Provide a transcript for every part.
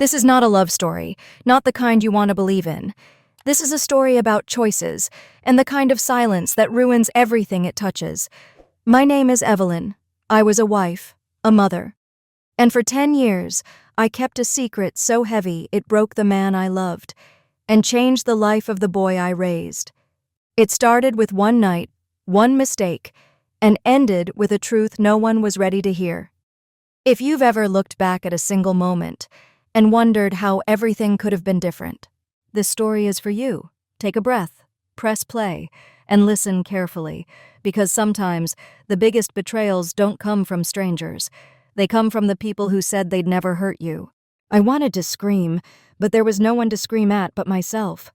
This is not a love story, not the kind you want to believe in. This is a story about choices and the kind of silence that ruins everything it touches. My name is Evelyn. I was a wife, a mother. And for 10 years, I kept a secret so heavy it broke the man I loved and changed the life of the boy I raised. It started with one night, one mistake, and ended with a truth no one was ready to hear. If you've ever looked back at a single moment and wondered how everything could have been different, this story is for you. Take a breath, press play, and listen carefully, because sometimes the biggest betrayals don't come from strangers. They come from the people who said they'd never hurt you. I wanted to scream, but there was no one to scream at but myself.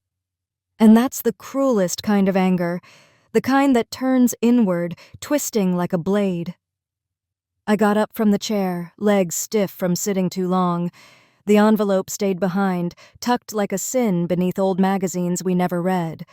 And that's the cruelest kind of anger, the kind that turns inward, twisting like a blade. I got up from the chair, legs stiff from sitting too long. The envelope stayed behind, tucked like a sin beneath old magazines we never read.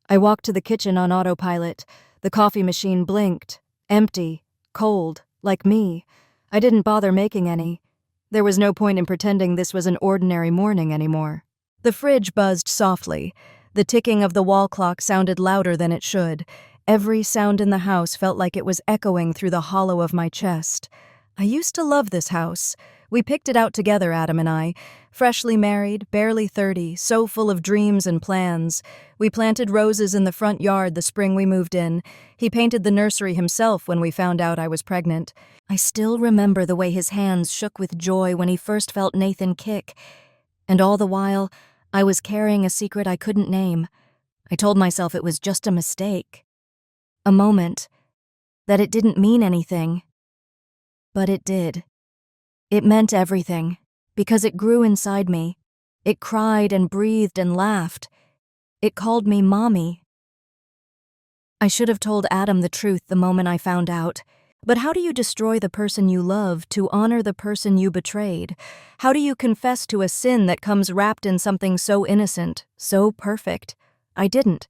I walked to the kitchen on autopilot. The coffee machine blinked, empty, cold, like me. I didn't bother making any. There was no point in pretending this was an ordinary morning anymore. The fridge buzzed softly. The ticking of the wall clock sounded louder than it should. Every sound in the house felt like it was echoing through the hollow of my chest. I used to love this house. We picked it out together, Adam and I. Freshly married, barely 30, so full of dreams and plans. We planted roses in the front yard the spring we moved in. He painted the nursery himself when we found out I was pregnant. I still remember the way his hands shook with joy when he first felt Nathan kick. And all the while, I was carrying a secret I couldn't name. I told myself it was just a mistake. A moment. That it didn't mean anything. But it did. It meant everything, because it grew inside me. It cried and breathed and laughed. It called me Mommy. I should have told Adam the truth the moment I found out. But how do you destroy the person you love to honor the person you betrayed? How do you confess to a sin that comes wrapped in something so innocent, so perfect? I didn't.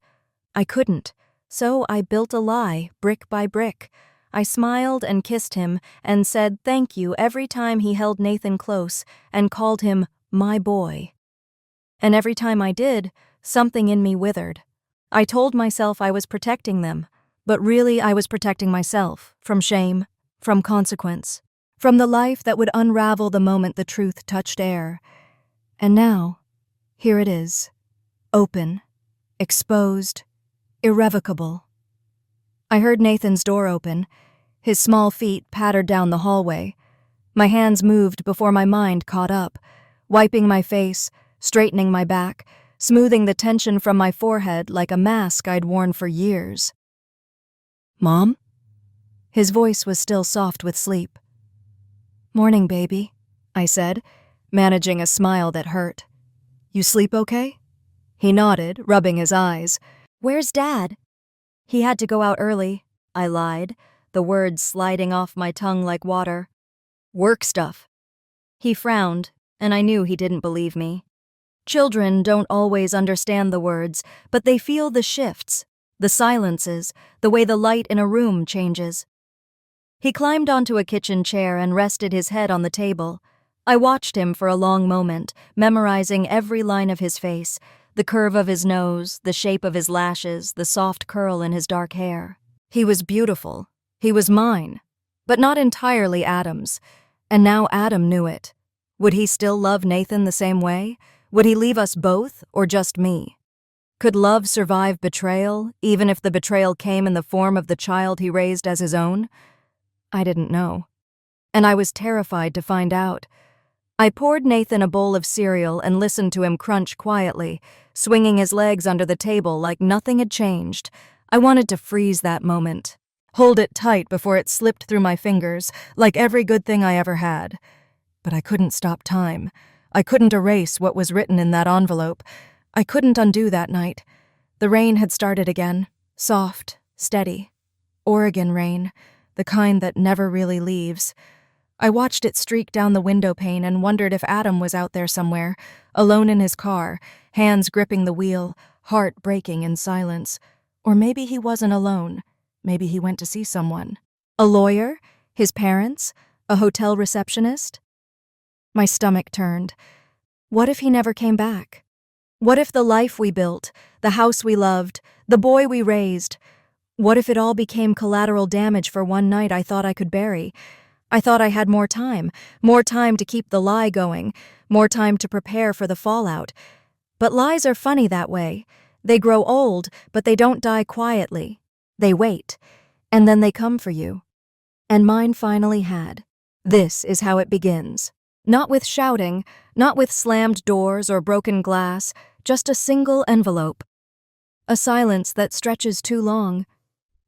I couldn't. So I built a lie, brick by brick. I smiled and kissed him and said thank you every time he held Nathan close and called him my boy. And every time I did, something in me withered. I told myself I was protecting them, but really I was protecting myself from shame, from consequence, from the life that would unravel the moment the truth touched air. And now, here it is, open, exposed, irrevocable. I heard Nathan's door open. His small feet pattered down the hallway. My hands moved before my mind caught up, wiping my face, straightening my back, smoothing the tension from my forehead like a mask I'd worn for years. "Mom?" His voice was still soft with sleep. "Morning, baby," I said, managing a smile that hurt. "You sleep okay?" He nodded, rubbing his eyes. "Where's Dad?" "He had to go out early," I lied, the words sliding off my tongue like water. "Work stuff." He frowned, and I knew he didn't believe me. Children don't always understand the words, but they feel the shifts, the silences, the way the light in a room changes. He climbed onto a kitchen chair and rested his head on the table. I watched him for a long moment, memorizing every line of his face, the curve of his nose, the shape of his lashes, the soft curl in his dark hair. He was beautiful. He was mine, but not entirely Adam's. And now Adam knew it. Would he still love Nathan the same way? Would he leave us both, or just me? Could love survive betrayal, even if the betrayal came in the form of the child he raised as his own? I didn't know. And I was terrified to find out. I poured Nathan a bowl of cereal and listened to him crunch quietly, swinging his legs under the table like nothing had changed. I wanted to freeze that moment, hold it tight before it slipped through my fingers, like every good thing I ever had. But I couldn't stop time. I couldn't erase what was written in that envelope. I couldn't undo that night. The rain had started again, soft, steady. Oregon rain, the kind that never really leaves. I watched it streak down the window pane and wondered if Adam was out there somewhere, alone in his car, hands gripping the wheel, heart breaking in silence. Or maybe he wasn't alone. Maybe he went to see someone. A lawyer? His parents? A hotel receptionist? My stomach turned. What if he never came back? What if the life we built, the house we loved, the boy we raised, what if it all became collateral damage for one night I thought I could bury? I thought I had more time to keep the lie going, more time to prepare for the fallout. But lies are funny that way. They grow old, but they don't die quietly. They wait, and then they come for you. And mine finally had. This is how it begins. Not with shouting, not with slammed doors or broken glass, just a single envelope. A silence that stretches too long,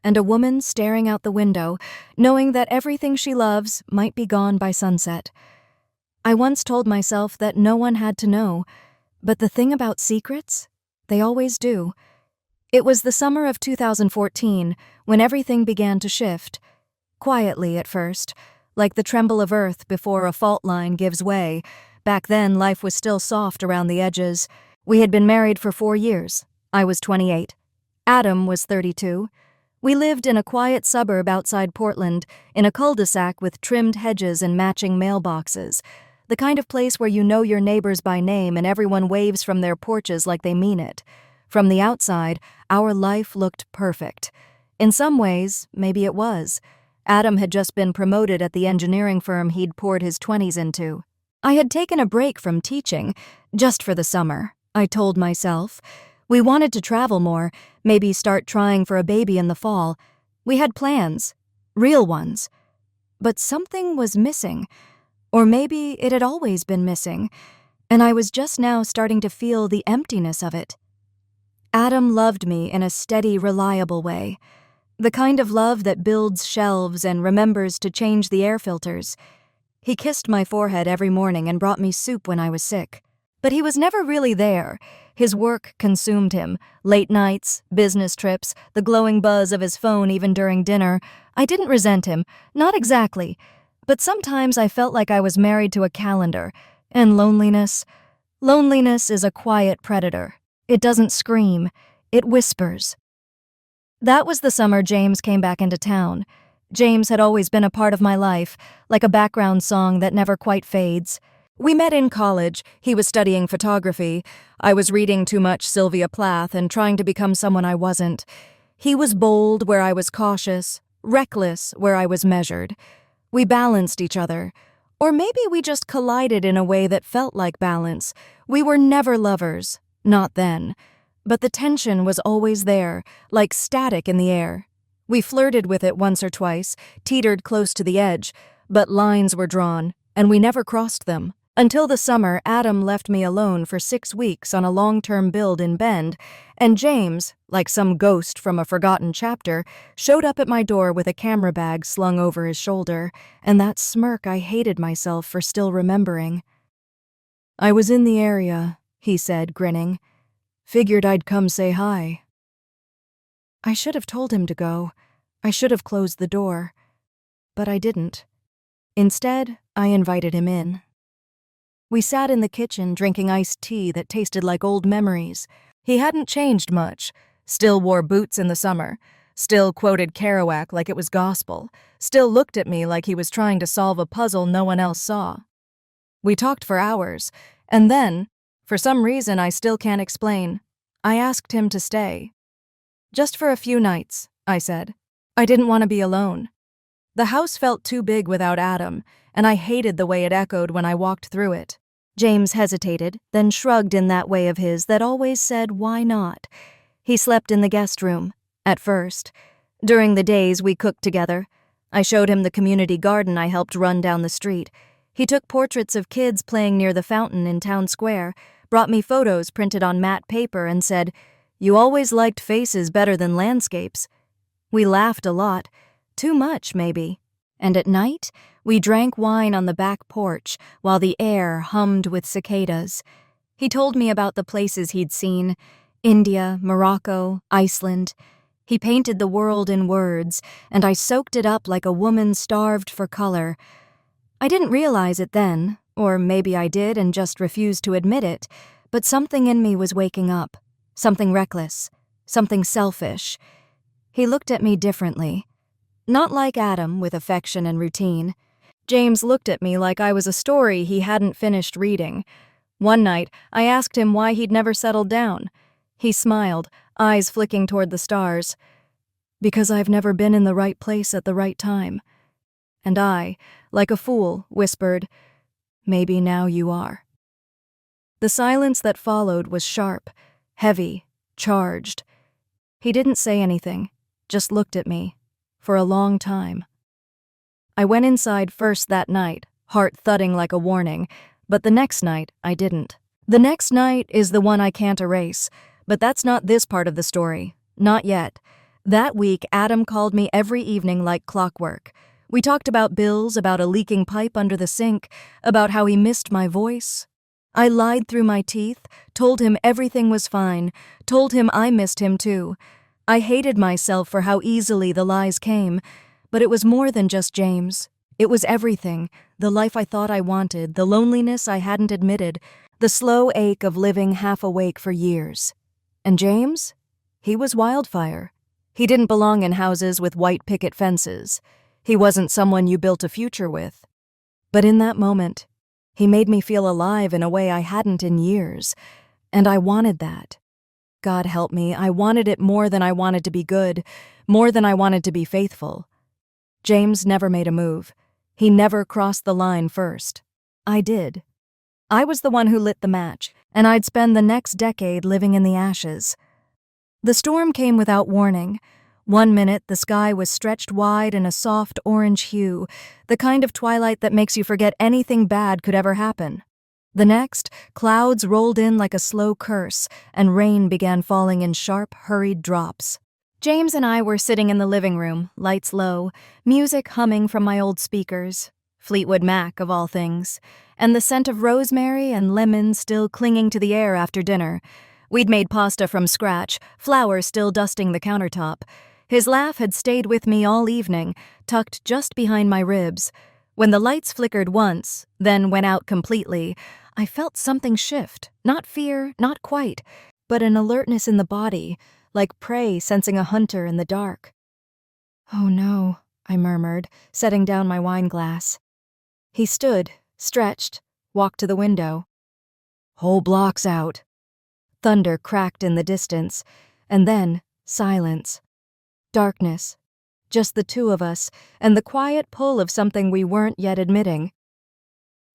and a woman staring out the window, knowing that everything she loves might be gone by sunset. I once told myself that no one had to know, but the thing about secrets, they always do. It was the summer of 2014 when everything began to shift. Quietly at first, like the tremble of earth before a fault line gives way. Back then, life was still soft around the edges. We had been married for 4 years. I was 28. Adam was 32. We lived in a quiet suburb outside Portland, in a cul-de-sac with trimmed hedges and matching mailboxes. The kind of place where you know your neighbors by name and everyone waves from their porches like they mean it. From the outside, our life looked perfect. In some ways, maybe it was. Adam had just been promoted at the engineering firm he'd poured his 20s into. I had taken a break from teaching, just for the summer, I told myself. We wanted to travel more, maybe start trying for a baby in the fall. We had plans, real ones. But something was missing. Or maybe it had always been missing, and I was just now starting to feel the emptiness of it. Adam loved me in a steady, reliable way. The kind of love that builds shelves and remembers to change the air filters. He kissed my forehead every morning and brought me soup when I was sick. But he was never really there. His work consumed him. Late nights, business trips, the glowing buzz of his phone even during dinner. I didn't resent him, not exactly. But sometimes I felt like I was married to a calendar. And loneliness is a quiet predator. It doesn't scream. It whispers. That was the summer James came back into town. James had always been a part of my life, like a background song that never quite fades. We met in college. He was studying photography. I was reading too much Sylvia Plath and trying to become someone I wasn't. He was bold where I was cautious, reckless where I was measured. We balanced each other. Or maybe we just collided in a way that felt like balance. We were never lovers. Not then. But the tension was always there, like static in the air. We flirted with it once or twice, teetered close to the edge, but lines were drawn, and we never crossed them. Until the summer, Adam left me alone for 6 weeks on a long-term build in Bend, and James, like some ghost from a forgotten chapter, showed up at my door with a camera bag slung over his shoulder, and that smirk I hated myself for still remembering. "I was in the area," he said, grinning. "Figured I'd come say hi." I should have told him to go. I should have closed the door. But I didn't. Instead, I invited him in. We sat in the kitchen drinking iced tea that tasted like old memories. He hadn't changed much. Still wore boots in the summer. Still quoted Kerouac like it was gospel. Still looked at me like he was trying to solve a puzzle no one else saw. We talked for hours, and then, for some reason I still can't explain, I asked him to stay. "Just for a few nights," I said. I didn't want to be alone. The house felt too big without Adam, and I hated the way it echoed when I walked through it. James hesitated, then shrugged in that way of his that always said, "Why not?" He slept in the guest room, at first. During the days, we cooked together. I showed him the community garden I helped run down the street. He took portraits of kids playing near the fountain in town square, brought me photos printed on matte paper, and said, "You always liked faces better than landscapes." We laughed a lot. Too much, maybe. And at night, we drank wine on the back porch while the air hummed with cicadas. He told me about the places he'd seen: India, Morocco, Iceland. He painted the world in words, and I soaked it up like a woman starved for color. I didn't realize it then, or maybe I did and just refused to admit it, but something in me was waking up. Something reckless. Something selfish. He looked at me differently. Not like Adam, with affection and routine. James looked at me like I was a story he hadn't finished reading. One night, I asked him why he'd never settled down. He smiled, eyes flicking toward the stars. Because I've never been in the right place at the right time. And I, like a fool, whispered, maybe now you are. The silence that followed was sharp, heavy, charged. He didn't say anything, just looked at me, for a long time. I went inside first that night, heart thudding like a warning, but the next night I didn't. The next night is the one I can't erase, but that's not this part of the story. Not yet. That week, Adam called me every evening like clockwork. We talked about bills, about a leaking pipe under the sink, about how he missed my voice. I lied through my teeth, told him everything was fine, told him I missed him too. I hated myself for how easily the lies came, but it was more than just James. It was everything, the life I thought I wanted, the loneliness I hadn't admitted, the slow ache of living half awake for years. And James? He was wildfire. He didn't belong in houses with white picket fences. He wasn't someone you built a future with. But in that moment, he made me feel alive in a way I hadn't in years, and I wanted that. God help me, I wanted it more than I wanted to be good, more than I wanted to be faithful. James never made a move. He never crossed the line first. I did. I was the one who lit the match, and I'd spend the next decade living in the ashes. The storm came without warning. One minute, the sky was stretched wide in a soft orange hue, the kind of twilight that makes you forget anything bad could ever happen. The next, clouds rolled in like a slow curse, and rain began falling in sharp, hurried drops. James and I were sitting in the living room, lights low, music humming from my old speakers, Fleetwood Mac of all things, and the scent of rosemary and lemon still clinging to the air after dinner. We'd made pasta from scratch, flour still dusting the countertop. His laugh had stayed with me all evening, tucked just behind my ribs. When the lights flickered once, then went out completely, I felt something shift. Not fear, not quite, but an alertness in the body, like prey sensing a hunter in the dark. "Oh no," I murmured, setting down my wine glass. He stood, stretched, walked to the window. "Whole block's out." Thunder cracked in the distance, and then silence. Darkness. Just the two of us, and the quiet pull of something we weren't yet admitting.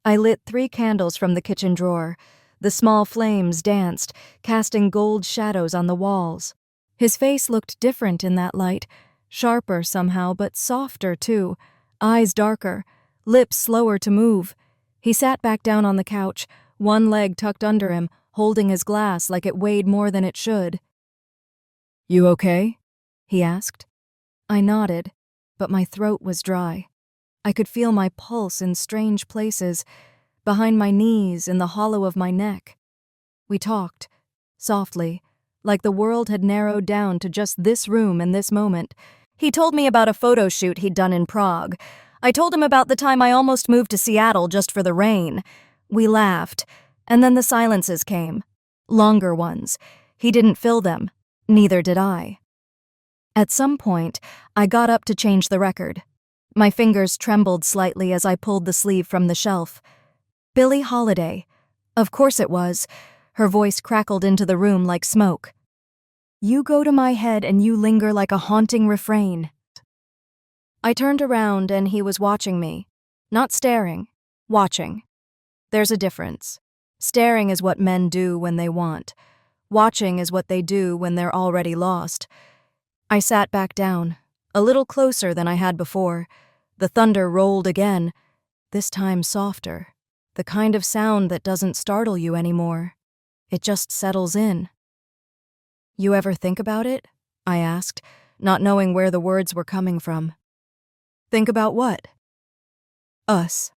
I lit 3 candles from the kitchen drawer. The small flames danced, casting gold shadows on the walls. His face looked different in that light, sharper somehow, but softer too, eyes darker, lips slower to move. He sat back down on the couch, one leg tucked under him, holding his glass like it weighed more than it should. "You okay?" he asked. I nodded, but my throat was dry. I could feel my pulse in strange places, behind my knees, in the hollow of my neck. We talked, softly, like the world had narrowed down to just this room and this moment. He told me about a photo shoot he'd done in Prague. I told him about the time I almost moved to Seattle just for the rain. We laughed, and then the silences came. Longer ones. He didn't fill them. Neither did I. At some point, I got up to change the record. My fingers trembled slightly as I pulled the sleeve from the shelf. Billie Holiday. Of course it was. Her voice crackled into the room like smoke. "You go to my head and you linger like a haunting refrain." I turned around and he was watching me. Not staring. Watching. There's a difference. Staring is what men do when they want. Watching is what they do when they're already lost. I sat back down, a little closer than I had before. The thunder rolled again, this time softer, the kind of sound that doesn't startle you anymore. It just settles in. "You ever think about it?" I asked, not knowing where the words were coming from. "Think about what?" "Us."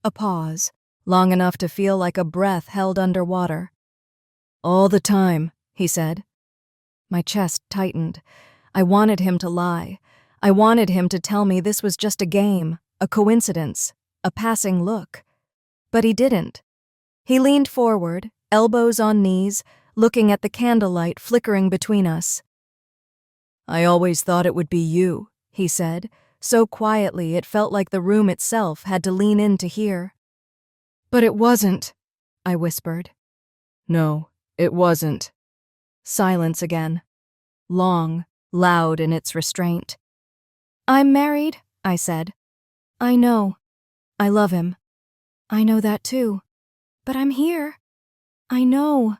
A pause, long enough to feel like a breath held underwater. "All the time," he said. My chest tightened. I wanted him to lie. I wanted him to tell me this was just a game, a coincidence, a passing look. But he didn't. He leaned forward, elbows on knees, looking at the candlelight flickering between us. "I always thought it would be you," he said, so quietly it felt like the room itself had to lean in to hear. "But it wasn't." I whispered. No, it wasn't. Silence again. Long, loud in its restraint. I'm married, I said. I know. I love him. I know that too. But I'm here. I know.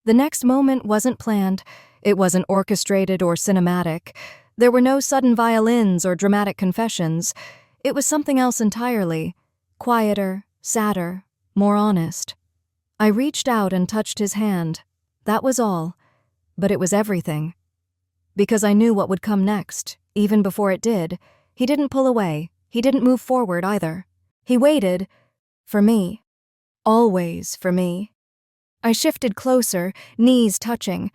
The next moment wasn't planned. It wasn't orchestrated or cinematic. There were no sudden violins or dramatic confessions. It was something else entirely. Quieter, sadder, more honest. I reached out and touched his hand. That was all. But it was everything. Because I knew what would come next, even before it did. He didn't pull away. He didn't move forward either. He waited. For me. Always for me. I shifted closer, knees touching.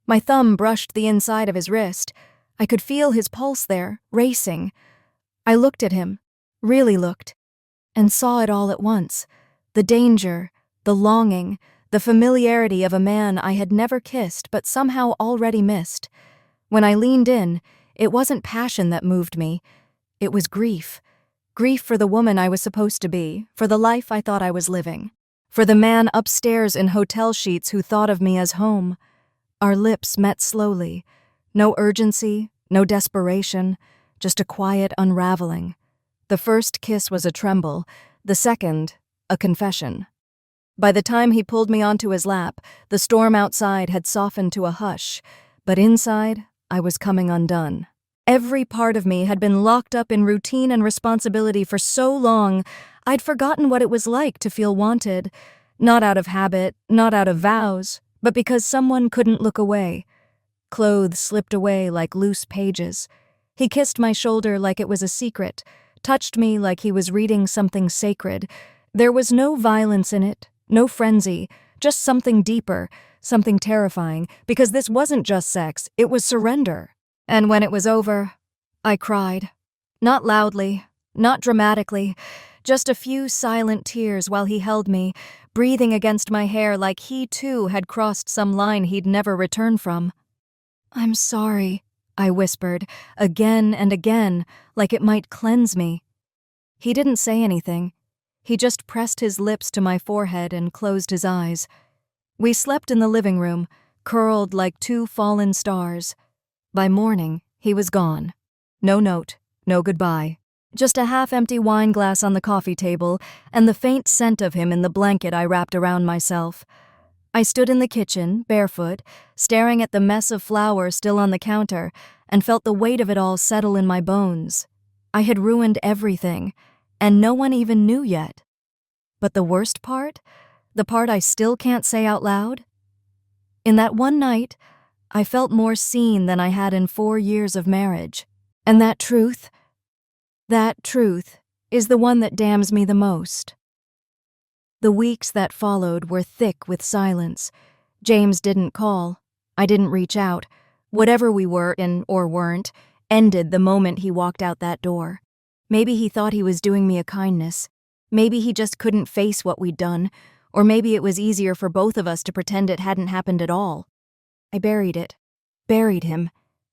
My thumb brushed the inside of his wrist. I could feel his pulse there, racing. I looked at him, really looked, and saw it all at once. The danger, the longing, the familiarity of a man I had never kissed but somehow already missed. When I leaned in, it wasn't passion that moved me. It was grief. Grief for the woman I was supposed to be, for the life I thought I was living. For the man upstairs in hotel sheets who thought of me as home. Our lips met slowly. No urgency, no desperation, just a quiet unraveling. The first kiss was a tremble, the second, a confession. By the time he pulled me onto his lap, the storm outside had softened to a hush, but inside, I was coming undone. Every part of me had been locked up in routine and responsibility for so long, I'd forgotten what it was like to feel wanted. Not out of habit, not out of vows, but because someone couldn't look away. Clothes slipped away like loose pages. He kissed my shoulder like it was a secret, touched me like he was reading something sacred. There was no violence in it, no frenzy, just something deeper, something terrifying, because this wasn't just sex, it was surrender. And when it was over, I cried. Not loudly, not dramatically, just a few silent tears while he held me, breathing against my hair like he too had crossed some line he'd never return from. I'm sorry, I whispered, again and again, like it might cleanse me. He didn't say anything. He just pressed his lips to my forehead and closed his eyes. We slept in the living room, curled like two fallen stars. By morning, he was gone. No note, no goodbye. Just a half-empty wine glass on the coffee table and the faint scent of him in the blanket I wrapped around myself. I stood in the kitchen, barefoot, staring at the mess of flour still on the counter, and felt the weight of it all settle in my bones. I had ruined everything, and no one even knew yet. But the worst part? The part I still can't say out loud? In that one night, I felt more seen than I had in 4 years of marriage. And that truth is the one that damns me the most. The weeks that followed were thick with silence. James didn't call. I didn't reach out. Whatever we were in or weren't ended the moment he walked out that door. Maybe he thought he was doing me a kindness. Maybe he just couldn't face what we'd done. Or maybe it was easier for both of us to pretend it hadn't happened at all. I buried it, buried him,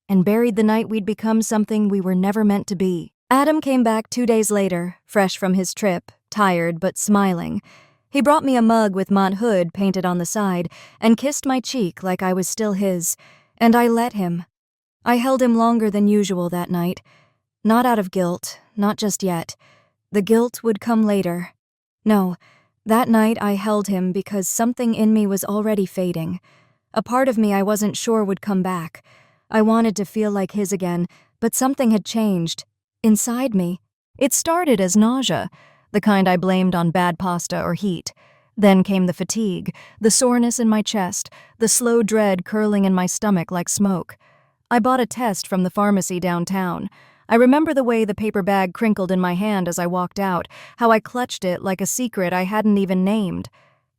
and buried the night we'd become something we were never meant to be. Adam came back 2 days later, fresh from his trip, tired but smiling. He brought me a mug with Mont Hood painted on the side and kissed my cheek like I was still his, and I let him. I held him longer than usual that night. Not out of guilt, not just yet. The guilt would come later. No, that night I held him because something in me was already fading. A part of me I wasn't sure would come back. I wanted to feel like his again, but something had changed. Inside me. It started as nausea, the kind I blamed on bad pasta or heat. Then came the fatigue, the soreness in my chest, the slow dread curling in my stomach like smoke. I bought a test from the pharmacy downtown. I remember the way the paper bag crinkled in my hand as I walked out, how I clutched it like a secret I hadn't even named.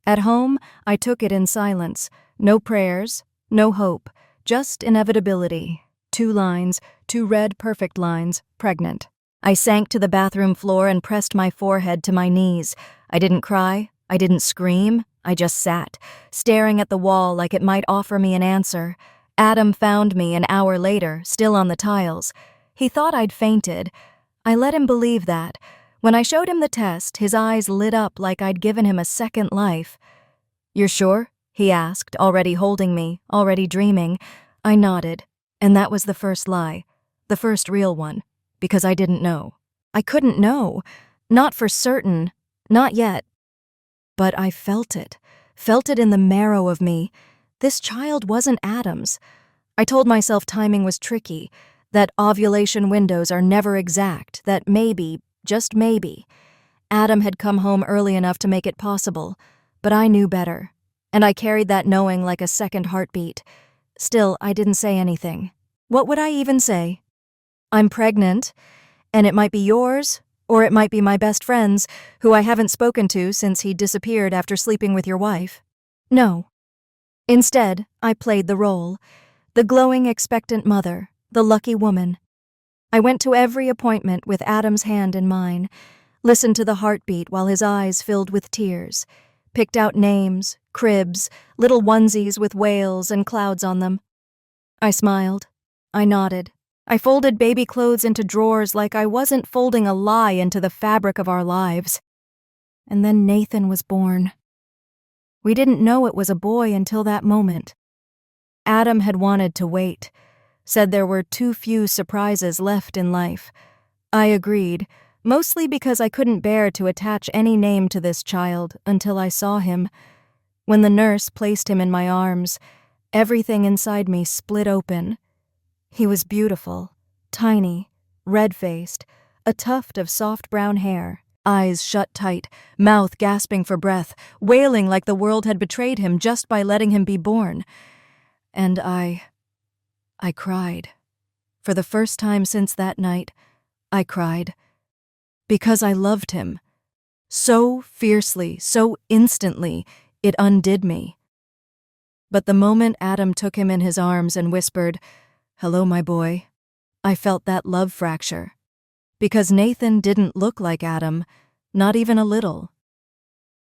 At home, I took it in silence. No prayers, no hope, just inevitability. 2 lines, 2 red perfect lines, pregnant. I sank to the bathroom floor and pressed my forehead to my knees. I didn't cry, I didn't scream, I just sat, staring at the wall like it might offer me an answer. Adam found me an hour later, still on the tiles. He thought I'd fainted. I let him believe that. When I showed him the test, his eyes lit up like I'd given him a second life. "You're sure?" he asked, already holding me, already dreaming. I nodded, and that was the first lie, the first real one, because I didn't know. I couldn't know. Not for certain. Not yet. But I felt it in the marrow of me. This child wasn't Adam's. I told myself timing was tricky, that ovulation windows are never exact, that maybe, just maybe, Adam had come home early enough to make it possible. But I knew better, and I carried that knowing like a second heartbeat. Still, I didn't say anything. What would I even say? "I'm pregnant, and it might be yours, or it might be my best friend's, who I haven't spoken to since he disappeared after sleeping with your wife." No. Instead, I played the role. The glowing, expectant mother, the lucky woman. I went to every appointment with Adam's hand in mine, listened to the heartbeat while his eyes filled with tears, picked out names, cribs, little onesies with whales and clouds on them. I smiled. I nodded. I folded baby clothes into drawers like I wasn't folding a lie into the fabric of our lives. And then Nathan was born. We didn't know it was a boy until that moment. Adam had wanted to wait, said there were too few surprises left in life. I agreed, mostly because I couldn't bear to attach any name to this child until I saw him. When the nurse placed him in my arms, everything inside me split open. He was beautiful, tiny, red-faced, a tuft of soft brown hair, eyes shut tight, mouth gasping for breath, wailing like the world had betrayed him just by letting him be born. And I cried. For the first time since that night, I cried. Because I loved him. So fiercely, so instantly, it undid me. But the moment Adam took him in his arms and whispered, "Hello, my boy," I felt that love fracture. Because Nathan didn't look like Adam, not even a little.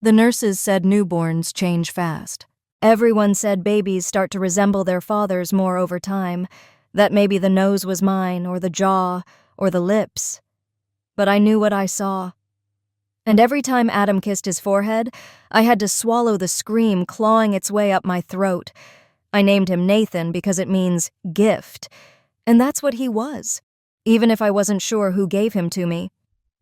The nurses said newborns change fast. Everyone said babies start to resemble their fathers more over time, that maybe the nose was mine, or the jaw, or the lips. But I knew what I saw. And every time Adam kissed his forehead, I had to swallow the scream clawing its way up my throat. I named him Nathan because it means gift, and that's what he was, even if I wasn't sure who gave him to me.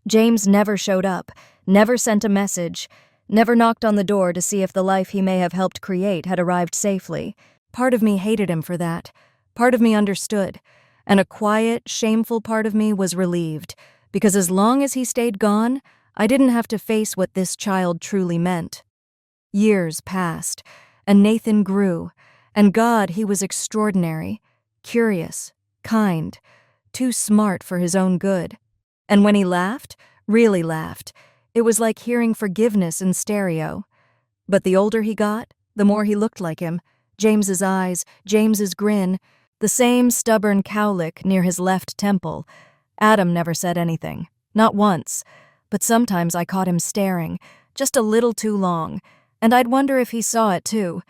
James never showed up, never sent a message, never knocked on the door to see if the life he may have helped create had arrived safely. Part of me hated him for that. Part of me understood, and a quiet, shameful part of me was relieved, because as long as he stayed gone, I didn't have to face what this child truly meant. Years passed, and Nathan grew, and God, he was extraordinary, curious, kind, too smart for his own good. And when he laughed, really laughed, it was like hearing forgiveness in stereo. But the older he got, the more he looked like him. James's eyes, James's grin, the same stubborn cowlick near his left temple. Adam never said anything, not once, but sometimes I caught him staring, just a little too long, and I'd wonder if he saw it too,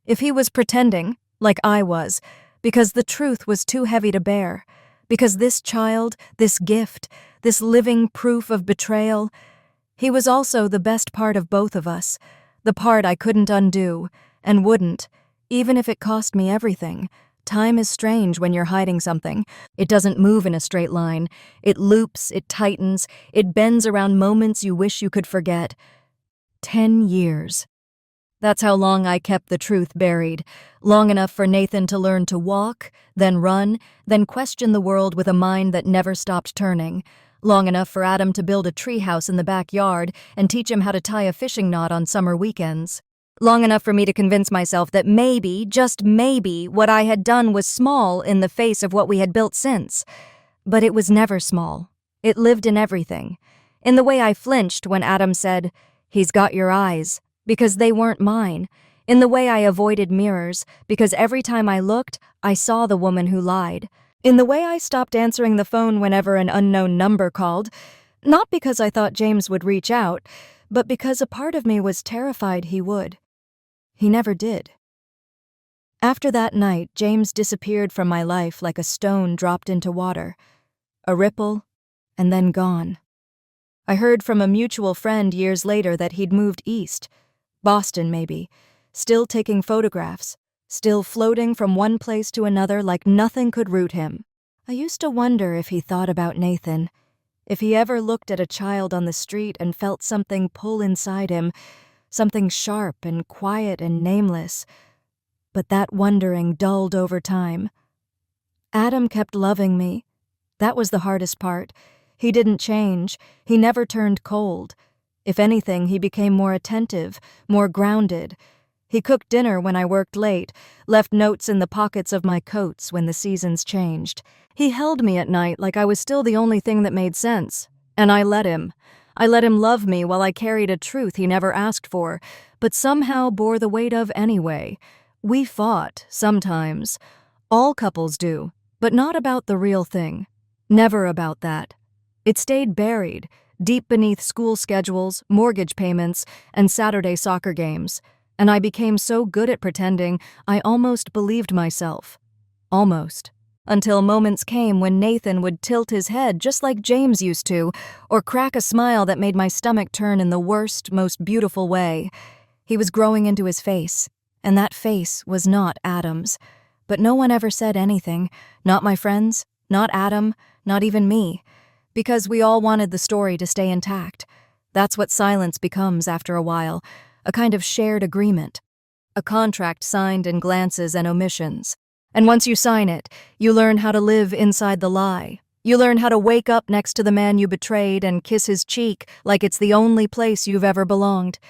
if he was pretending, like I was, because the truth was too heavy to bear, because this child, this gift, this living proof of betrayal, he was also the best part of both of us, the part I couldn't undo, and wouldn't, even if it cost me everything. Time is strange when you're hiding something. It doesn't move in a straight line. It loops, it tightens, it bends around moments you wish you could forget. 10 years. That's how long I kept the truth buried. Long enough for Nathan to learn to walk, then run, then question the world with a mind that never stopped turning. Long enough for Adam to build a treehouse in the backyard and teach him how to tie a fishing knot on summer weekends. Long enough for me to convince myself that maybe, just maybe, what I had done was small in the face of what we had built since. But it was never small. It lived in everything. In the way I flinched when Adam said, "He's got your eyes," because they weren't mine. In the way I avoided mirrors, because every time I looked, I saw the woman who lied. In the way I stopped answering the phone whenever an unknown number called, not because I thought James would reach out, but because a part of me was terrified he would. He never did. After that night, James disappeared from my life like a stone dropped into water. A ripple, and then gone. I heard from a mutual friend years later that he'd moved east. Boston, maybe. still taking photographs, still floating from one place to another like nothing could root him. I used to wonder if he thought about Nathan, if he ever looked at a child on the street and felt something pull inside him, something sharp and quiet and nameless. But that wondering dulled over time. Adam kept loving me. That was the hardest part. He didn't change. He never turned cold. If anything, he became more attentive, more grounded. He cooked dinner when I worked late, left notes in the pockets of my coats when the seasons changed. He held me at night like I was still the only thing that made sense. And I let him. I let him love me while I carried a truth he never asked for, but somehow bore the weight of anyway. We fought, sometimes. All couples do, but not about the real thing. Never about that. It stayed buried, deep beneath school schedules, mortgage payments, and Saturday soccer games. And I became so good at pretending, I almost believed myself. Almost. Until moments came when Nathan would tilt his head just like James used to, or crack a smile that made my stomach turn in the worst, most beautiful way. He was growing into his face, and that face was not Adam's. But no one ever said anything, not my friends, not Adam, not even me, because we all wanted the story to stay intact. That's what silence becomes after a while, a kind of shared agreement, a contract signed in glances and omissions. And once you sign it, you learn how to live inside the lie. You learn how to wake up next to the man you betrayed and kiss his cheek like it's the only place you've ever belonged.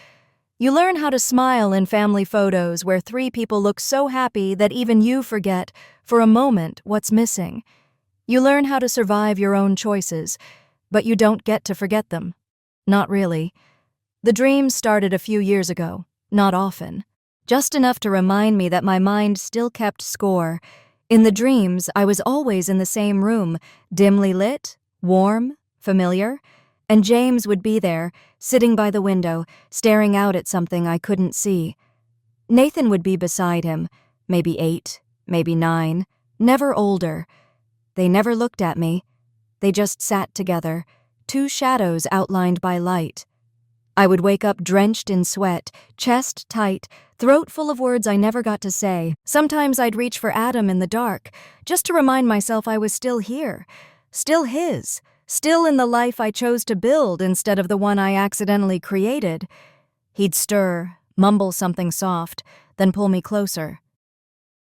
You learn how to smile in family photos where 3 people look so happy that even you forget, for a moment, what's missing. You learn how to survive your own choices, but you don't get to forget them. Not really. The dreams started a few years ago, not often. Just enough to remind me that my mind still kept score. In the dreams, I was always in the same room, dimly lit, warm, familiar, and James would be there, sitting by the window, staring out at something I couldn't see. Nathan would be beside him, maybe 8, maybe 9, never older. They never looked at me. They just sat together, 2 shadows outlined by light. I would wake up drenched in sweat, chest tight, throat full of words I never got to say. Sometimes I'd reach for Adam in the dark, just to remind myself I was still here, still his, still in the life I chose to build instead of the one I accidentally created. He'd stir, mumble something soft, then pull me closer.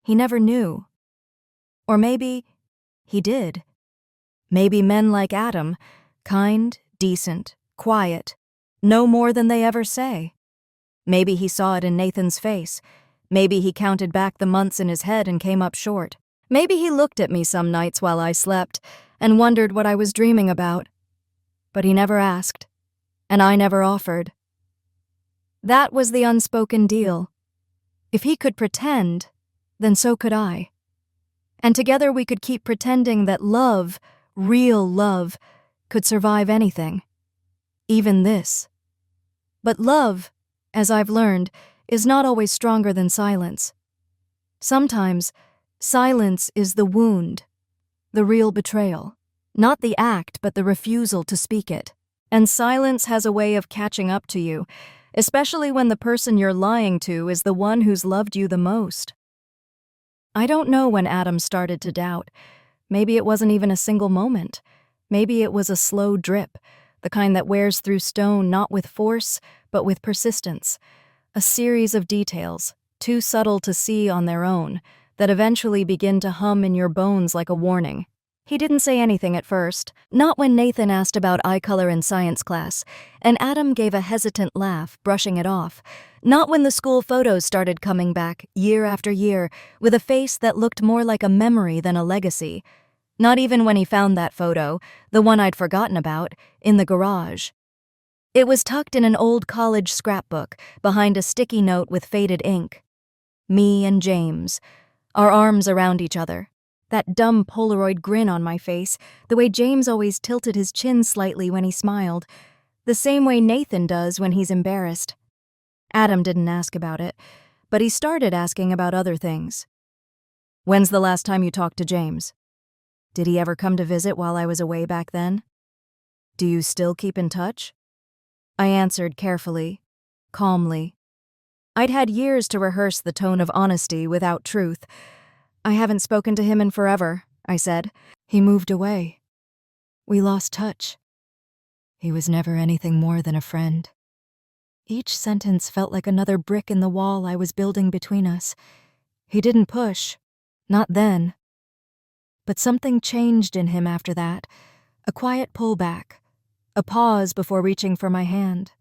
He never knew. Or maybe he did. Maybe men like Adam, kind, decent, quiet, no more than they ever say. Maybe he saw it in Nathan's face. Maybe he counted back the months in his head and came up short. Maybe he looked at me some nights while I slept and wondered what I was dreaming about. But he never asked, and I never offered. That was the unspoken deal. If he could pretend, then so could I. And together we could keep pretending that love, real love, could survive anything. Even this. But love, as I've learned, is not always stronger than silence. Sometimes, silence is the wound, the real betrayal. Not the act, but the refusal to speak it. And silence has a way of catching up to you, especially when the person you're lying to is the one who's loved you the most. I don't know when Adam started to doubt. Maybe it wasn't even a single moment. Maybe it was a slow drip, the kind that wears through stone not with force, but with persistence. A series of details, too subtle to see on their own, that eventually begin to hum in your bones like a warning. He didn't say anything at first, not when Nathan asked about eye color in science class, and Adam gave a hesitant laugh, brushing it off. Not when the school photos started coming back, year after year, with a face that looked more like a memory than a legacy. Not even when he found that photo, the one I'd forgotten about, in the garage. It was tucked in an old college scrapbook, behind a sticky note with faded ink. Me and James, our arms around each other. That dumb Polaroid grin on my face, the way James always tilted his chin slightly when he smiled, the same way Nathan does when he's embarrassed. Adam didn't ask about it, but he started asking about other things. When's the last time you talked to James? Did he ever come to visit while I was away back then? Do you still keep in touch? I answered carefully, calmly. I'd had years to rehearse the tone of honesty without truth. "I haven't spoken to him in forever," I said. "He moved away. We lost touch. He was never anything more than a friend." Each sentence felt like another brick in the wall I was building between us. He didn't push. Not then. But something changed in him after that. A quiet pullback. A pause before reaching for my hand.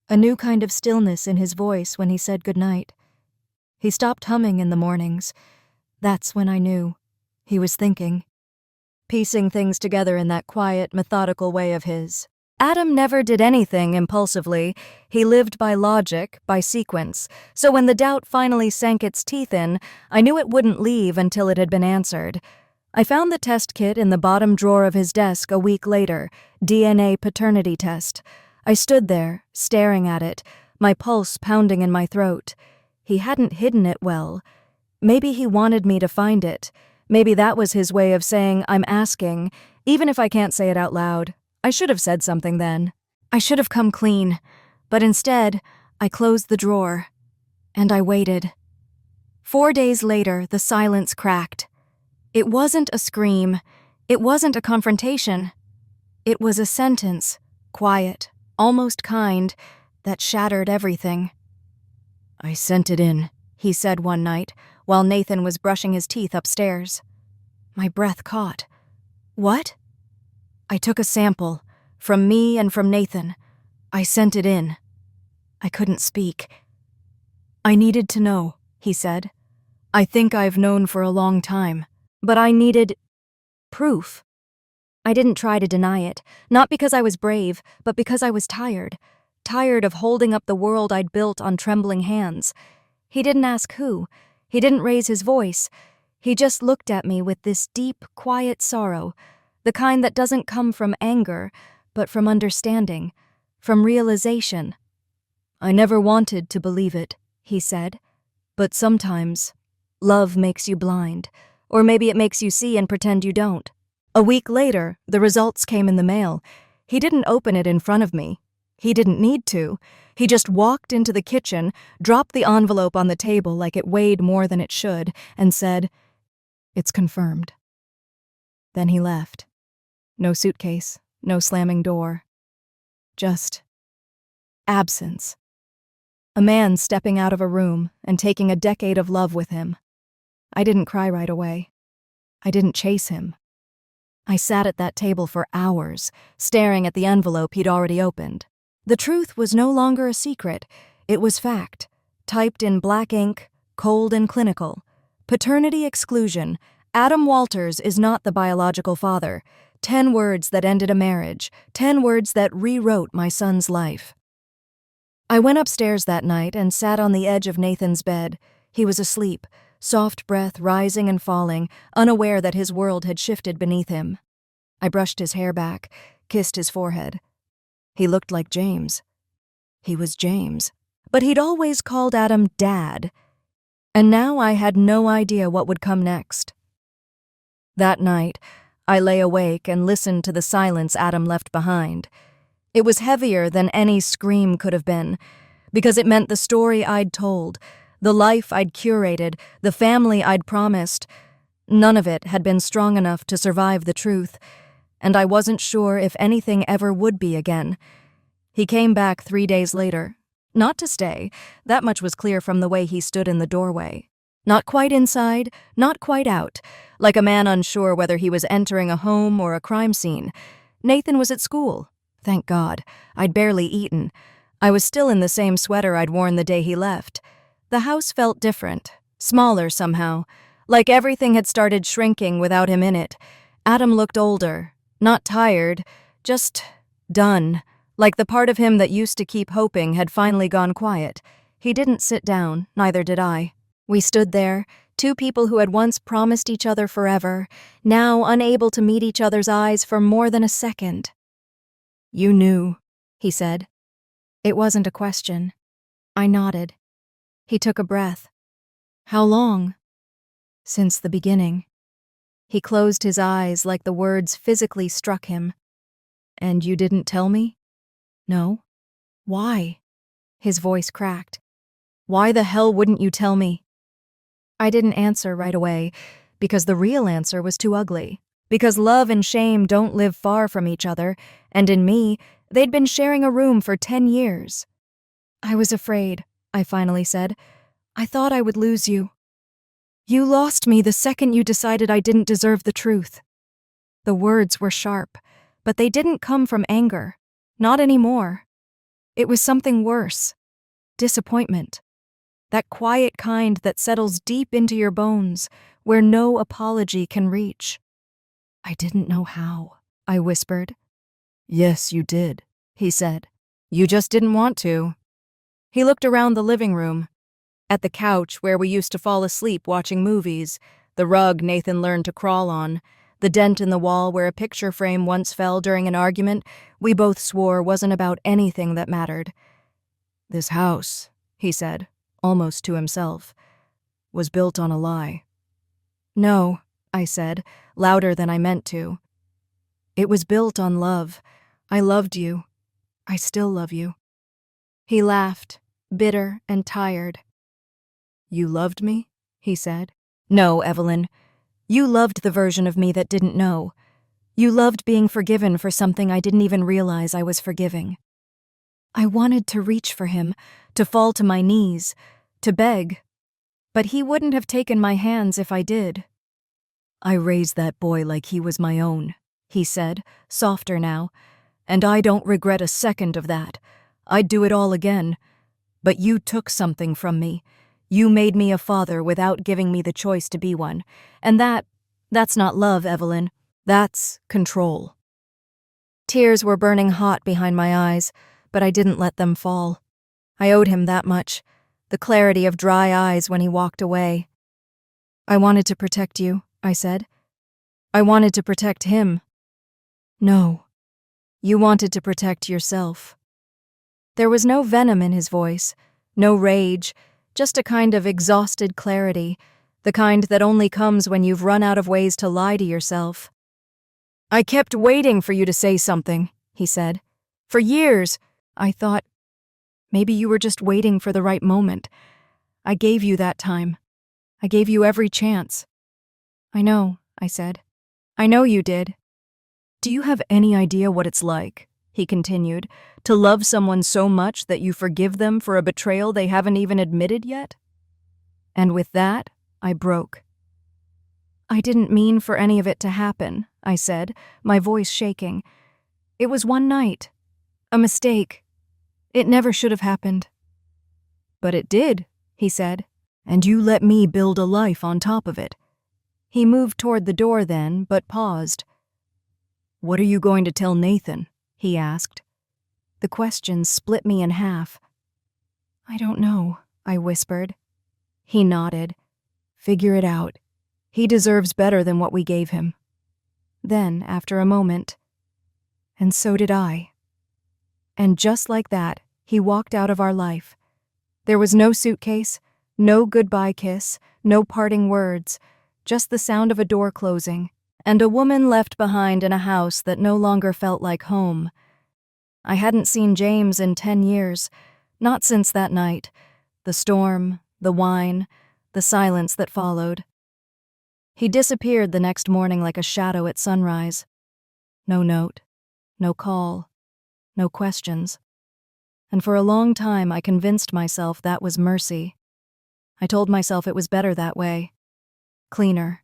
A new kind of stillness in his voice when he said goodnight. He stopped humming in the mornings. That's when I knew. He was thinking. Piecing things together in that quiet, methodical way of his. Adam never did anything impulsively. He lived by logic, by sequence. So when the doubt finally sank its teeth in, I knew it wouldn't leave until it had been answered. I found the test kit in the bottom drawer of his desk a week later, DNA paternity test. I stood there, staring at it, my pulse pounding in my throat. He hadn't hidden it well. Maybe he wanted me to find it. Maybe that was his way of saying, "I'm asking," even if I can't say it out loud. I should have said something then. I should have come clean. But instead, I closed the drawer. And I waited. 4 days later, the silence cracked. It wasn't a scream. It wasn't a confrontation. It was a sentence, quiet, almost kind, that shattered everything. "I sent it in," he said one night, while Nathan was brushing his teeth upstairs. My breath caught. "What?" "I took a sample, from me and from Nathan. I sent it in." I couldn't speak. "I needed to know," he said. "I think I've known for a long time, but I needed proof." I didn't try to deny it, not because I was brave, but because I was tired. Tired of holding up the world I'd built on trembling hands. He didn't ask who. He didn't raise his voice. He just looked at me with this deep, quiet sorrow, the kind that doesn't come from anger, but from understanding, from realization. "I never wanted to believe it," he said. "But sometimes, love makes you blind, or maybe it makes you see and pretend you don't." A week later, the results came in the mail. He didn't open it in front of me. He didn't need to. He just walked into the kitchen, dropped the envelope on the table like it weighed more than it should, and said, "It's confirmed." Then he left. No suitcase, no slamming door. Just absence. A man stepping out of a room and taking a decade of love with him. I didn't cry right away. I didn't chase him. I sat at that table for hours, staring at the envelope he'd already opened. The truth was no longer a secret. It was fact, typed in black ink, cold and clinical. Paternity exclusion. Adam Walters is not the biological father. 10 words that ended a marriage. 10 words that rewrote my son's life. I went upstairs that night and sat on the edge of Nathan's bed. He was asleep, soft breath rising and falling, unaware that his world had shifted beneath him. I brushed his hair back, kissed his forehead. He looked like James. He was James. But he'd always called Adam Dad. And now I had no idea what would come next. That night, I lay awake and listened to the silence Adam left behind. It was heavier than any scream could have been, because it meant the story I'd told, the life I'd curated, the family I'd promised. None of it had been strong enough to survive the truth, and I wasn't sure if anything ever would be again. He came back 3 days later. Not to stay, that much was clear from the way he stood in the doorway. Not quite inside, not quite out, like a man unsure whether he was entering a home or a crime scene. Nathan was at school. Thank God. I'd barely eaten. I was still in the same sweater I'd worn the day he left. The house felt different, smaller somehow, like everything had started shrinking without him in it. Adam looked older, not tired, just done, like the part of him that used to keep hoping had finally gone quiet. He didn't sit down, neither did I. We stood there, 2 people who had once promised each other forever, now unable to meet each other's eyes for more than a second. "You knew," he said. It wasn't a question. I nodded. He took a breath. "How long?" "Since the beginning." He closed his eyes like the words physically struck him. "And you didn't tell me?" "No." "Why?" His voice cracked. Why the hell wouldn't you tell me? I didn't answer right away, because the real answer was too ugly. Because love and shame don't live far from each other, and in me, they'd been sharing a room for 10 years. I was afraid, I finally said. I thought I would lose you. You lost me the second you decided I didn't deserve the truth. The words were sharp, but they didn't come from anger. Not anymore. It was something worse. Disappointment. That quiet kind that settles deep into your bones, where no apology can reach. I didn't know how, I whispered. Yes, you did, he said. You just didn't want to. He looked around the living room. At the couch where we used to fall asleep watching movies, the rug Nathan learned to crawl on, the dent in the wall where a picture frame once fell during an argument we both swore wasn't about anything that mattered. This house, he said, almost to himself, was built on a lie. No, I said, louder than I meant to. It was built on love. I loved you. I still love you. He laughed, bitter and tired. You loved me? He said. No, Evelyn. You loved the version of me that didn't know. You loved being forgiven for something I didn't even realize I was forgiving. I wanted to reach for him, to fall to my knees, to beg. But he wouldn't have taken my hands if I did. I raised that boy like he was my own, he said, softer now, and I don't regret a second of that. I'd do it all again. But you took something from me. You made me a father without giving me the choice to be one. And that's not love, Evelyn. That's control. Tears were burning hot behind my eyes, but I didn't let them fall. I owed him that much, the clarity of dry eyes when he walked away. I wanted to protect you, I said. I wanted to protect him. No. You wanted to protect yourself. There was no venom in his voice, no rage, just a kind of exhausted clarity, the kind that only comes when you've run out of ways to lie to yourself. I kept waiting for you to say something, he said. For years, I thought, maybe you were just waiting for the right moment. I gave you that time. I gave you every chance. I know, I said. I know you did. Do you have any idea what it's like, he continued, to love someone so much that you forgive them for a betrayal they haven't even admitted yet? And with that, I broke. I didn't mean for any of it to happen, I said, my voice shaking. It was one night. A mistake. It never should have happened. But it did, he said, and you let me build a life on top of it. He moved toward the door then, but paused. What are you going to tell Nathan? He asked. The question split me in half. I don't know, I whispered. He nodded. Figure it out. He deserves better than what we gave him. Then, after a moment, and so did I. And just like that, he walked out of our life. There was no suitcase, no goodbye kiss, no parting words, just the sound of a door closing, and a woman left behind in a house that no longer felt like home. I hadn't seen James in 10 years, not since that night, the storm, the wine, the silence that followed. He disappeared the next morning like a shadow at sunrise. No note, no call, no questions. And for a long time I convinced myself that was mercy. I told myself it was better that way. Cleaner.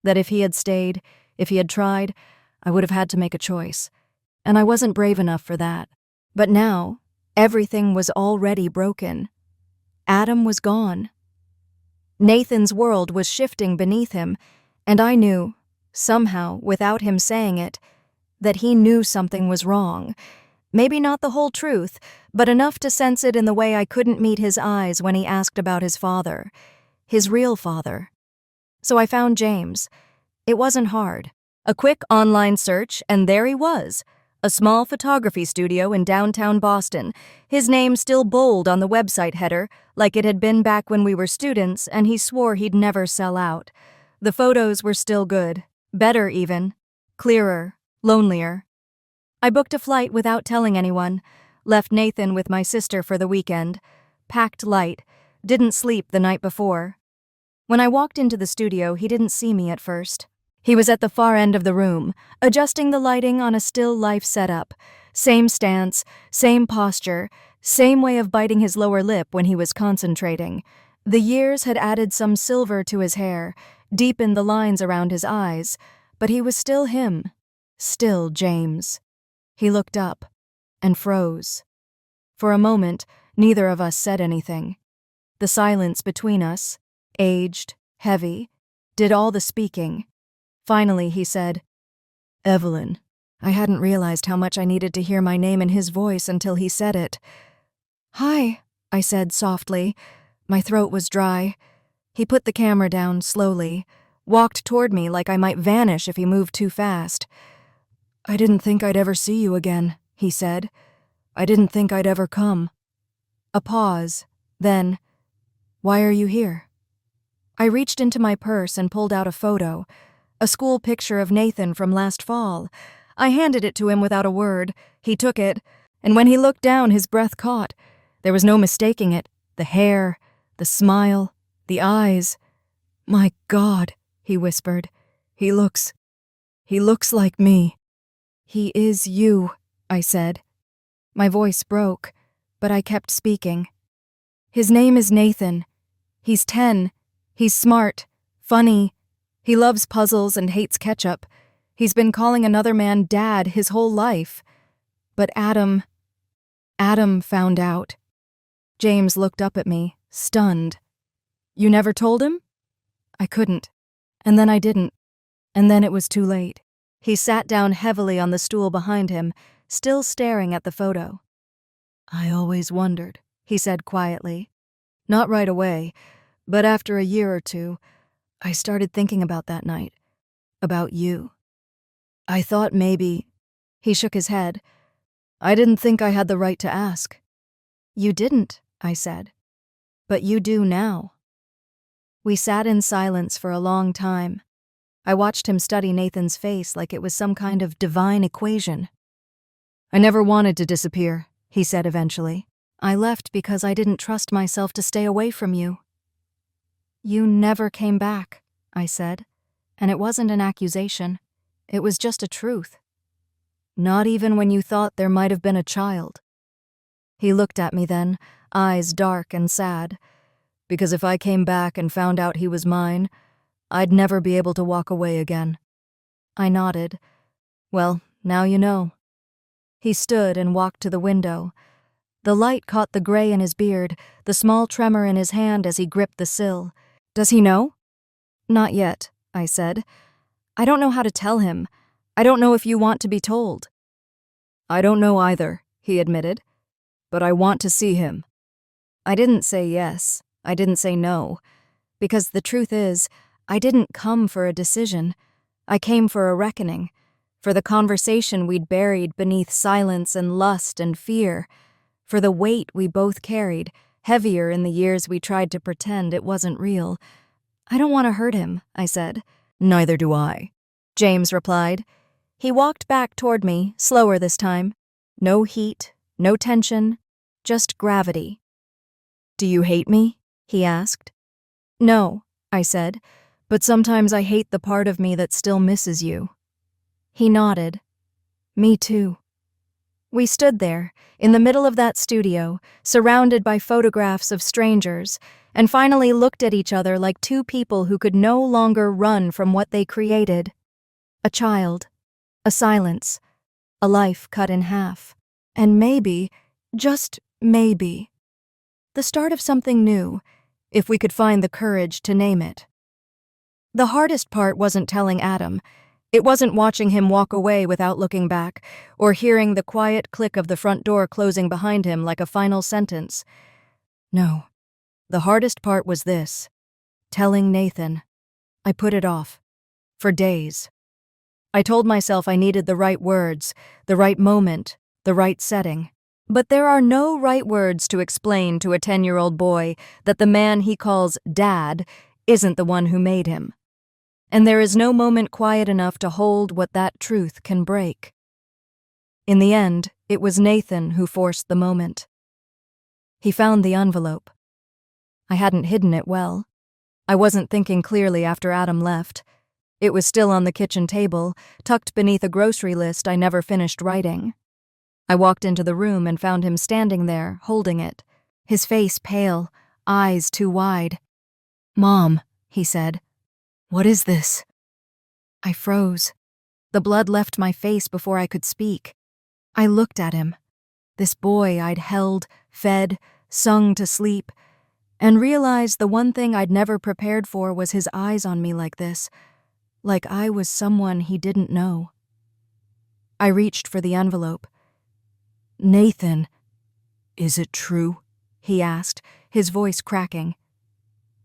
That if he had stayed, if he had tried, I would have had to make a choice. And I wasn't brave enough for that. But now, everything was already broken. Adam was gone. Nathan's world was shifting beneath him, and I knew, somehow, without him saying it, that he knew something was wrong. Maybe not the whole truth, but enough to sense it in the way I couldn't meet his eyes when he asked about his father, his real father. So I found James. It wasn't hard. A quick online search, and there he was. A small photography studio in downtown Boston, his name still bold on the website header, like it had been back when we were students, and he swore he'd never sell out. The photos were still good, better even, clearer, lonelier. I booked a flight without telling anyone, left Nathan with my sister for the weekend, packed light, didn't sleep the night before. When I walked into the studio, he didn't see me at first. He was at the far end of the room, adjusting the lighting on a still life setup. Same stance, same posture, same way of biting his lower lip when he was concentrating. The years had added some silver to his hair, deepened the lines around his eyes, but he was still him, still James. He looked up and froze. For a moment, neither of us said anything. The silence between us, aged, heavy, did all the speaking. Finally, he said, "Evelyn." I hadn't realized how much I needed to hear my name in his voice until he said it. "Hi," I said softly. My throat was dry. He put the camera down slowly, walked toward me like I might vanish if he moved too fast. "I didn't think I'd ever see you again," he said. "I didn't think I'd ever come." A pause, then, "Why are you here?" I reached into my purse and pulled out a photo, a school picture of Nathan from last fall. I handed it to him without a word. He took it, and when he looked down, his breath caught. There was no mistaking it. The hair, the smile, the eyes. "My God," he whispered. He looks like me." "He is you," I said. My voice broke, but I kept speaking. "His name is Nathan. He's 10. He's smart, funny. He loves puzzles and hates ketchup. He's been calling another man Dad his whole life. But Adam found out." James looked up at me, stunned. "You never told him?" I couldn't. And then I didn't. And then it was too late. He sat down heavily on the stool behind him, still staring at the photo. "I always wondered," he said quietly. "Not right away, but after a year or two, I started thinking about that night. About you. I thought maybe—" He shook his head. "I didn't think I had the right to ask." "You didn't," I said. "But you do now." We sat in silence for a long time. I watched him study Nathan's face like it was some kind of divine equation. "I never wanted to disappear," he said eventually. "I left because I didn't trust myself to stay away from you." "You never came back," I said, and it wasn't an accusation. It was just a truth. "Not even when you thought there might have been a child." He looked at me then, eyes dark and sad. "Because if I came back and found out he was mine, I'd never be able to walk away again." I nodded. "Well, now you know." He stood and walked to the window. The light caught the gray in his beard, the small tremor in his hand as he gripped the sill. "Does he know?" "Not yet," I said. "I don't know how to tell him. I don't know if you want to be told." "I don't know either," he admitted. "But I want to see him." I didn't say yes. I didn't say no. Because the truth is, I didn't come for a decision. I came for a reckoning. For the conversation we'd buried beneath silence and lust and fear. For the weight we both carried, heavier in the years we tried to pretend it wasn't real. "I don't want to hurt him," I said. "Neither do I," James replied. He walked back toward me, slower this time. No heat, no tension, just gravity. "Do you hate me?" he asked. "No," I said, "but sometimes I hate the part of me that still misses you." He nodded. "Me too." We stood there, in the middle of that studio, surrounded by photographs of strangers, and finally looked at each other like two people who could no longer run from what they created. A child, a silence, a life cut in half, and maybe, just maybe, the start of something new, if we could find the courage to name it. The hardest part wasn't telling Adam. It wasn't watching him walk away without looking back, or hearing the quiet click of the front door closing behind him like a final sentence. No, the hardest part was this: telling Nathan. I put it off. For days. I told myself I needed the right words, the right moment, the right setting. But there are no right words to explain to a 10-year-old boy that the man he calls Dad isn't the one who made him. And there is no moment quiet enough to hold what that truth can break. In the end, it was Nathan who forced the moment. He found the envelope. I hadn't hidden it well. I wasn't thinking clearly after Adam left. It was still on the kitchen table, tucked beneath a grocery list I never finished writing. I walked into the room and found him standing there, holding it, his face pale, eyes too wide. "Mom," he said, "what is this?" I froze. The blood left my face before I could speak. I looked at him, this boy I'd held, fed, sung to sleep, and realized the one thing I'd never prepared for was his eyes on me like this, like I was someone he didn't know. I reached for the envelope. "Nathan, is it true?" he asked, his voice cracking.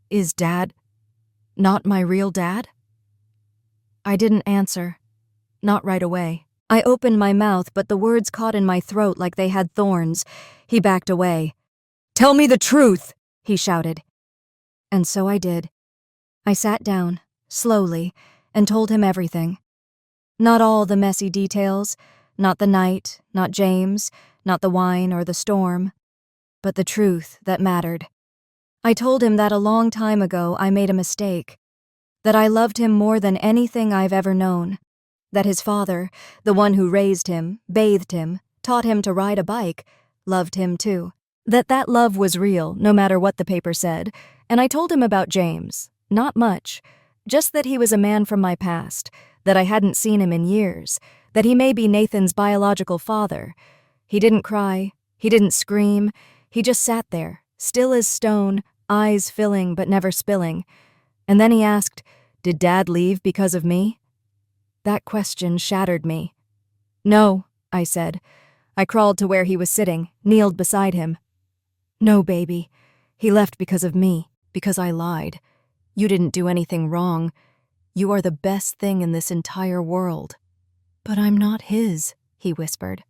"Is Dad not my real dad?" I didn't answer. Not right away. I opened my mouth, but the words caught in my throat like they had thorns. He backed away. "Tell me the truth!" he shouted. And so I did. I sat down, slowly, and told him everything. Not all the messy details, not the night, not James, not the wine or the storm, but the truth that mattered. I told him that a long time ago I made a mistake, that I loved him more than anything I've ever known, that his father, the one who raised him, bathed him, taught him to ride a bike, loved him too, that love was real no matter what the paper said, and I told him about James, not much, just that he was a man from my past, that I hadn't seen him in years, that he may be Nathan's biological father. He didn't cry, he didn't scream, he just sat there, still as stone, eyes filling but never spilling. And then he asked, "Did Dad leave because of me?" That question shattered me. "No," I said. I crawled to where he was sitting, kneeled beside him. "No, baby. He left because of me, because I lied. You didn't do anything wrong. You are the best thing in this entire world." "But I'm not his," he whispered.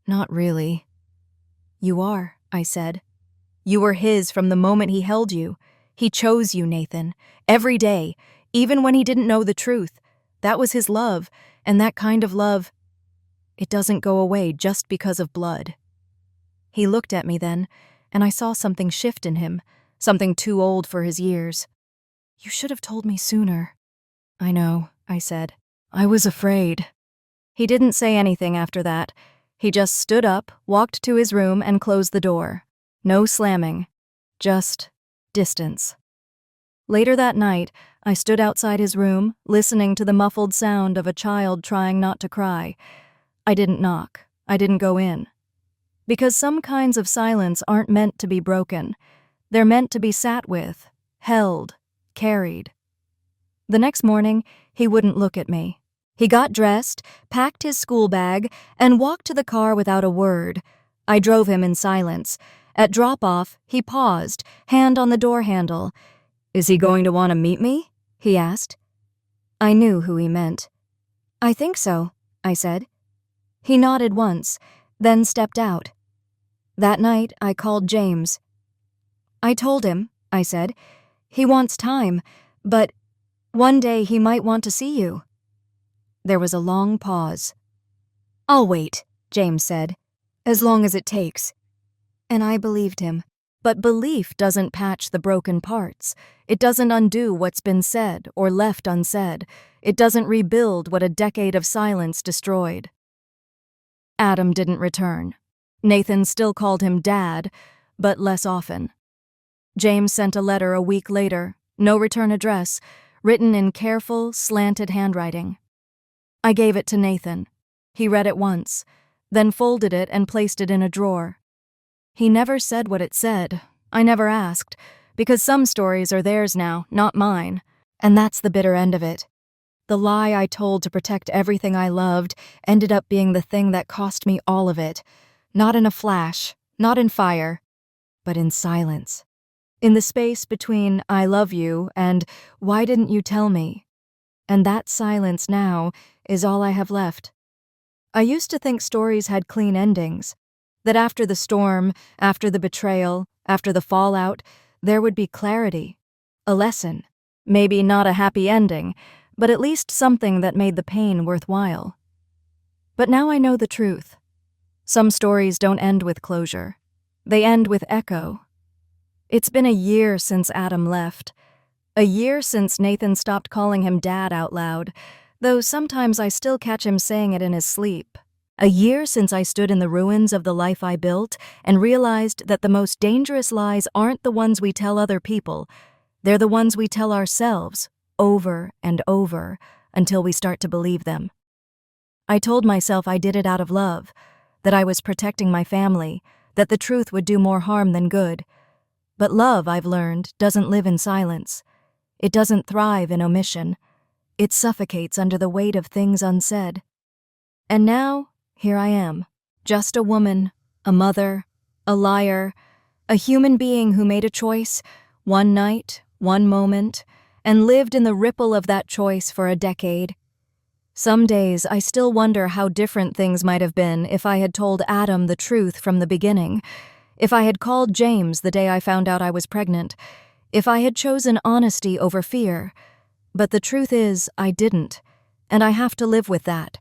"Not really." "You are," I said. "You were his from the moment he held you. He chose you, Nathan, every day, even when he didn't know the truth. That was his love, and that kind of love, it doesn't go away just because of blood." He looked at me then, and I saw something shift in him, something too old for his years. "You should have told me sooner." "I know," I said. "I was afraid." He didn't say anything after that. He just stood up, walked to his room, and closed the door. No slamming. Just distance. Later that night, I stood outside his room, listening to the muffled sound of a child trying not to cry. I didn't knock. I didn't go in. Because some kinds of silence aren't meant to be broken. They're meant to be sat with, held, carried. The next morning, he wouldn't look at me. He got dressed, packed his school bag, and walked to the car without a word. I drove him in silence. At drop-off, he paused, hand on the door handle. "Is he going to want to meet me?" he asked. I knew who he meant. "I think so," I said. He nodded once, then stepped out. That night, I called James. "I told him," I said, "he wants time, but one day he might want to see you." There was a long pause. "I'll wait," James said, "as long as it takes." And I believed him. But belief doesn't patch the broken parts. It doesn't undo what's been said or left unsaid. It doesn't rebuild what a decade of silence destroyed. Adam didn't return. Nathan still called him Dad, but less often. James sent a letter a week later, no return address, written in careful, slanted handwriting. I gave it to Nathan. He read it once, then folded it and placed it in a drawer. He never said what it said. I never asked, because some stories are theirs now, not mine. And that's the bitter end of it. The lie I told to protect everything I loved ended up being the thing that cost me all of it. Not in a flash, not in fire, but in silence. In the space between "I love you" and "why didn't you tell me?" And that silence now is all I have left. I used to think stories had clean endings, that after the storm, after the betrayal, after the fallout, there would be clarity, a lesson, maybe not a happy ending, but at least something that made the pain worthwhile. But now I know the truth. Some stories don't end with closure. They end with echo. It's been a year since Adam left. A year since Nathan stopped calling him Dad out loud, though sometimes I still catch him saying it in his sleep. A year since I stood in the ruins of the life I built and realized that the most dangerous lies aren't the ones we tell other people. They're the ones we tell ourselves, over and over, until we start to believe them. I told myself I did it out of love, that I was protecting my family, that the truth would do more harm than good. But love, I've learned, doesn't live in silence. It doesn't thrive in omission. It suffocates under the weight of things unsaid. And now, here I am, just a woman, a mother, a liar, a human being who made a choice, one night, one moment, and lived in the ripple of that choice for a decade. Some days I still wonder how different things might have been if I had told Adam the truth from the beginning, if I had called James the day I found out I was pregnant, if I had chosen honesty over fear. But the truth is, I didn't, and I have to live with that.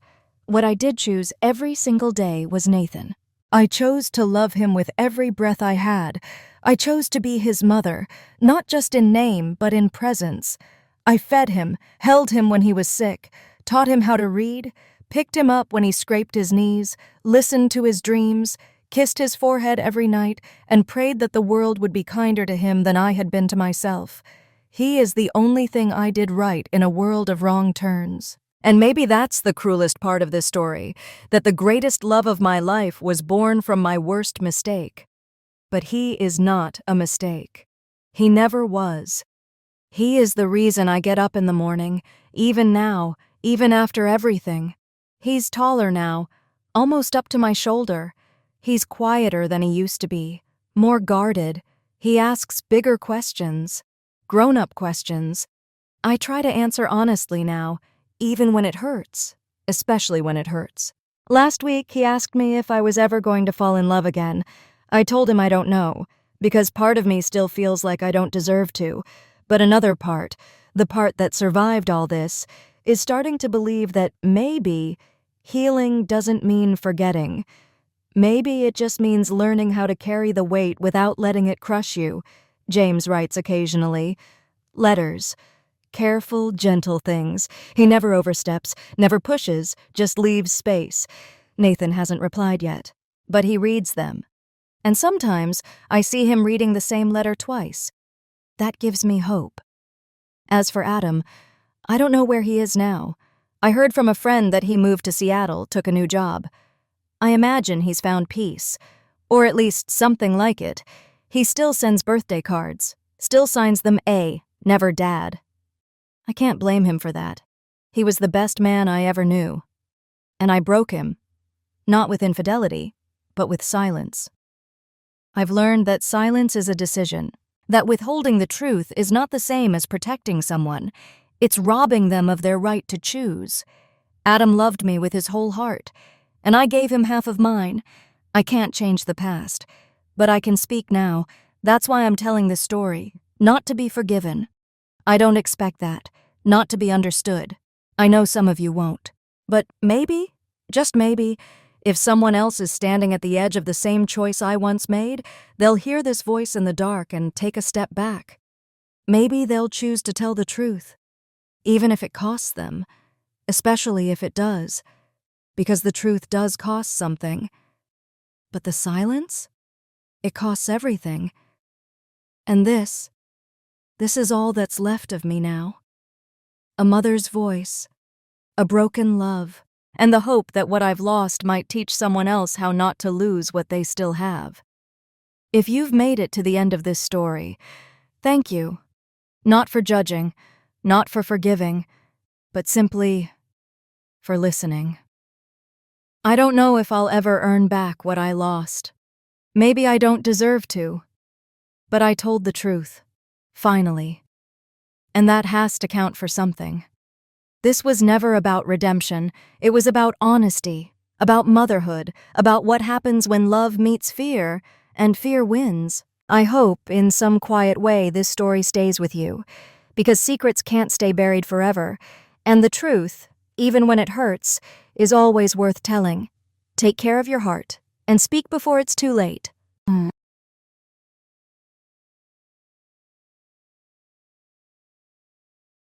What I did choose every single day was Nathan. I chose to love him with every breath I had. I chose to be his mother, not just in name, but in presence. I fed him, held him when he was sick, taught him how to read, picked him up when he scraped his knees, listened to his dreams, kissed his forehead every night, and prayed that the world would be kinder to him than I had been to myself. He is the only thing I did right in a world of wrong turns. And maybe that's the cruelest part of this story, that the greatest love of my life was born from my worst mistake. But he is not a mistake. He never was. He is the reason I get up in the morning, even now, even after everything. He's taller now, almost up to my shoulder. He's quieter than he used to be, more guarded. He asks bigger questions, grown-up questions. I try to answer honestly now, even when it hurts, especially when it hurts. Last week, he asked me if I was ever going to fall in love again. I told him I don't know, because part of me still feels like I don't deserve to, but another part, the part that survived all this, is starting to believe that maybe healing doesn't mean forgetting. Maybe it just means learning how to carry the weight without letting it crush you. James writes occasionally. Letters. Careful, gentle things. He never oversteps, never pushes, just leaves space. Nathan hasn't replied yet, but he reads them. And sometimes I see him reading the same letter twice. That gives me hope. As for Adam, I don't know where he is now. I heard from a friend that he moved to Seattle, took a new job. I imagine he's found peace, or at least something like it. He still sends birthday cards, still signs them A, never Dad. I can't blame him for that. He was the best man I ever knew. And I broke him, not with infidelity, but with silence. I've learned that silence is a decision, that withholding the truth is not the same as protecting someone. It's robbing them of their right to choose. Adam loved me with his whole heart, and I gave him half of mine. I can't change the past, but I can speak now. That's why I'm telling this story, not to be forgiven. I don't expect that, not to be understood. I know some of you won't. But maybe, just maybe, if someone else is standing at the edge of the same choice I once made, they'll hear this voice in the dark and take a step back. Maybe they'll choose to tell the truth, even if it costs them, especially if it does, because the truth does cost something. But the silence? It costs everything. And this is all that's left of me now. A mother's voice, a broken love, and the hope that what I've lost might teach someone else how not to lose what they still have. If you've made it to the end of this story, thank you. Not for judging, not for forgiving, but simply for listening. I don't know if I'll ever earn back what I lost. Maybe I don't deserve to. But I told the truth. Finally. And that has to count for something. This was never about redemption. It was about honesty, about motherhood, about what happens when love meets fear, and fear wins. I hope, in some quiet way, this story stays with you, because secrets can't stay buried forever, and the truth, even when it hurts, is always worth telling. Take care of your heart, and speak before it's too late.